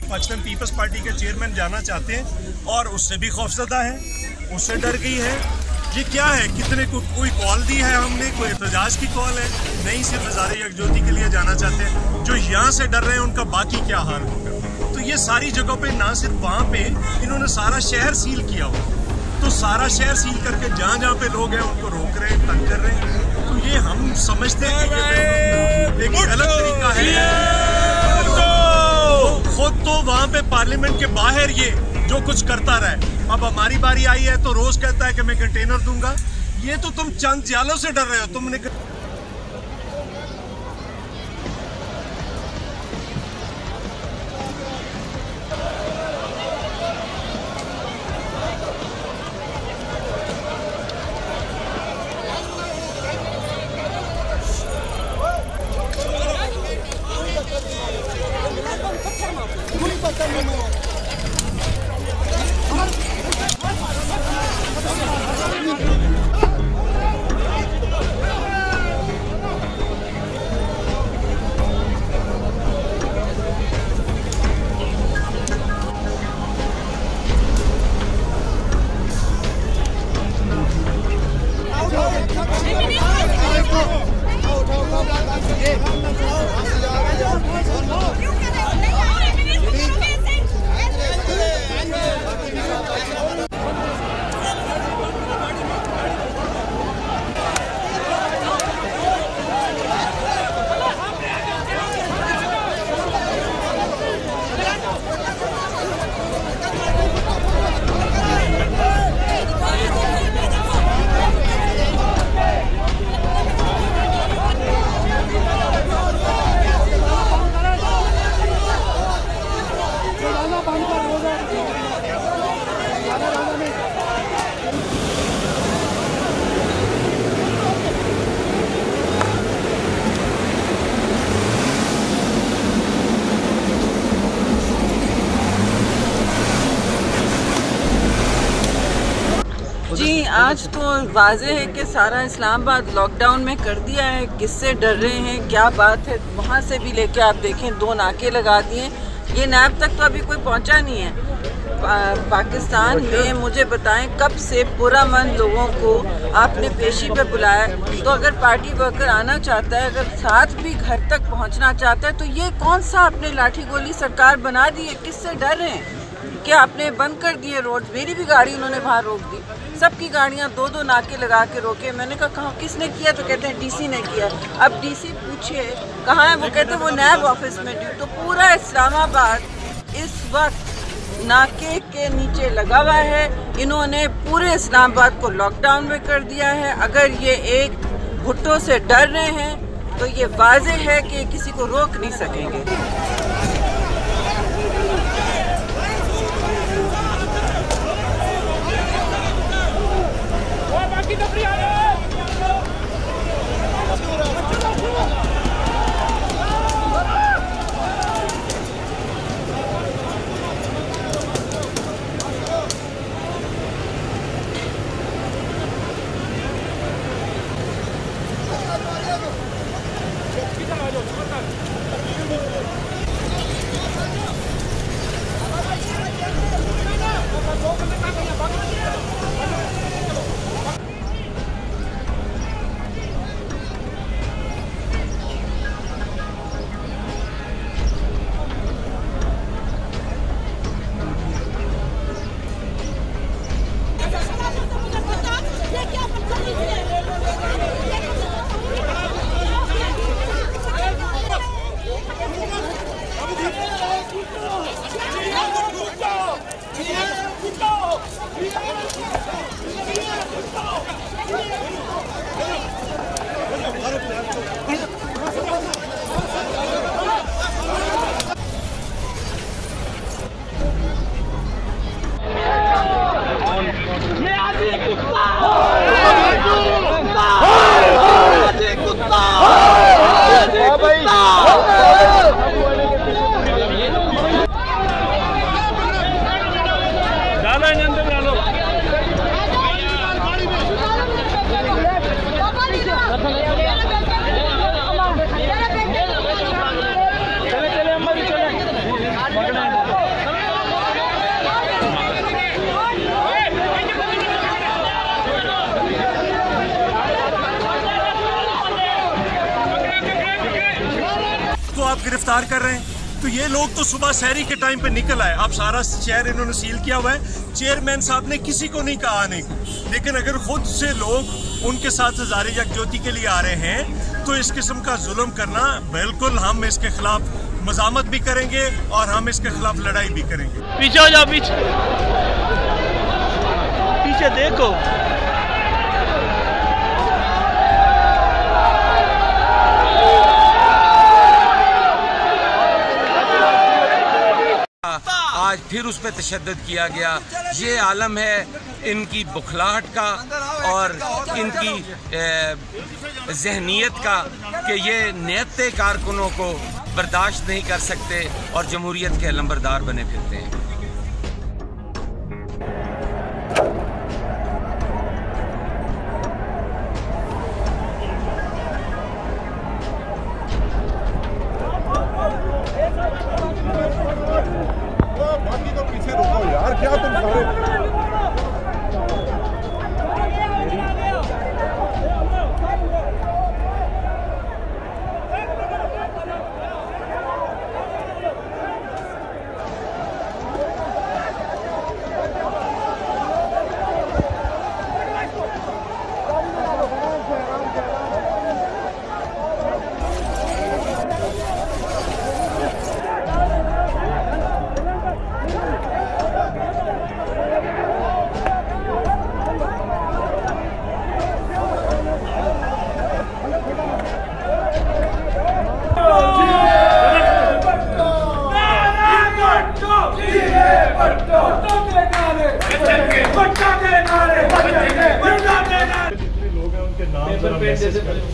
Pakistan peoples party के chairman जाना चाहते हैं और उससे भी खौफजदा है, उससे डर गई है। ये क्या है, कितने को कोई कॉल दी है हमने, कोई एहतजाज की कॉल है? नहीं, सिर्फ वज़ारे यकजोती के लिए जाना चाहते हैं। जो यहाँ से डर रहे हैं उनका बाकी क्या हाल होगा? तो ये सारी जगहों पे, ना सिर्फ वहाँ पे, इन्होंने सारा शहर सील किया हुआ, तो सारा शहर सील करके जहाँ जहाँ पे लोग हैं उनको रोक रहे हैं, तंग कर रहे हैं। तो ये हम समझते हैं कि ये एक गलत तरीका है। खुद तो वहाँ पे पार्लियामेंट के बाहर ये जो कुछ करता रहे, अब हमारी बारी आई है तो रोज कहता है कि मैं कंटेनर दूंगा। ये तो तुम चंद जालों से डर रहे हो। तुमने जी, आज तो वाज़ेह है कि सारा इस्लामाबाद लॉकडाउन में कर दिया है। किससे डर रहे हैं, क्या बात है? वहाँ से भी लेके आप देखें 2 नाके लगा दिए। ये नैब तक तो अभी कोई पहुँचा नहीं है। पाकिस्तान में मुझे बताएं कब से पुरअमन लोगों को आपने पेशी पे बुलाया? तो अगर पार्टी वर्कर आना चाहता है, अगर साथ भी घर तक पहुँचना चाहता है, तो ये कौन सा आपने लाठी गोली सरकार बना दी है? किससे डर रहे हैं कि आपने बंद कर दिए रोड? मेरी भी गाड़ी उन्होंने बाहर रोक दी, सबकी गाड़ियां 2-2 नाके लगा के रोके। मैंने कहा किसने किया? तो कहते हैं डीसी ने किया। अब डीसी पूछे कहाँ है, वो कहते हैं वो नैब ऑफिस में ड्यू। तो पूरा इस्लामाबाद इस वक्त नाके के नीचे लगा हुआ है। इन्होंने पूरे इस्लामाबाद को लॉकडाउन में कर दिया है। अगर ये एक भुट्टो से डर रहे हैं तो ये वाज़ेह है कि किसी को रोक नहीं सकेंगे। आप गिरफ्तार कर रहे हैं। तो ये लोग तो सुबह सहरी के टाइम पे निकल आए, अब सारा शहर इन्होंने सील किया हुआ है। चेयरमैन साहब ने किसी को नहीं कहा आने को, लेकिन अगर खुद से लोग उनके साथ हज़ारे यकजोती के लिए आ रहे हैं तो इस किस्म का जुल्म करना, बिल्कुल हम इसके खिलाफ मज़ामत भी करेंगे और हम इसके खिलाफ लड़ाई भी करेंगे। पीछे हो जाओ, पीछे पीछे देखो। आज फिर उस पर तशद्दुद किया गया। ये आलम है इनकी बुखलाहट का और इनकी जहनीत का कि ये नियत कारकुनों को बर्दाश्त नहीं कर सकते और जमहूरियत के अलंबरदार बने फिरते हैं। बाकी तो पीछे रुको यार, क्या तुम सारे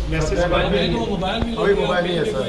मैसेज मोबाइल नहीं है सर।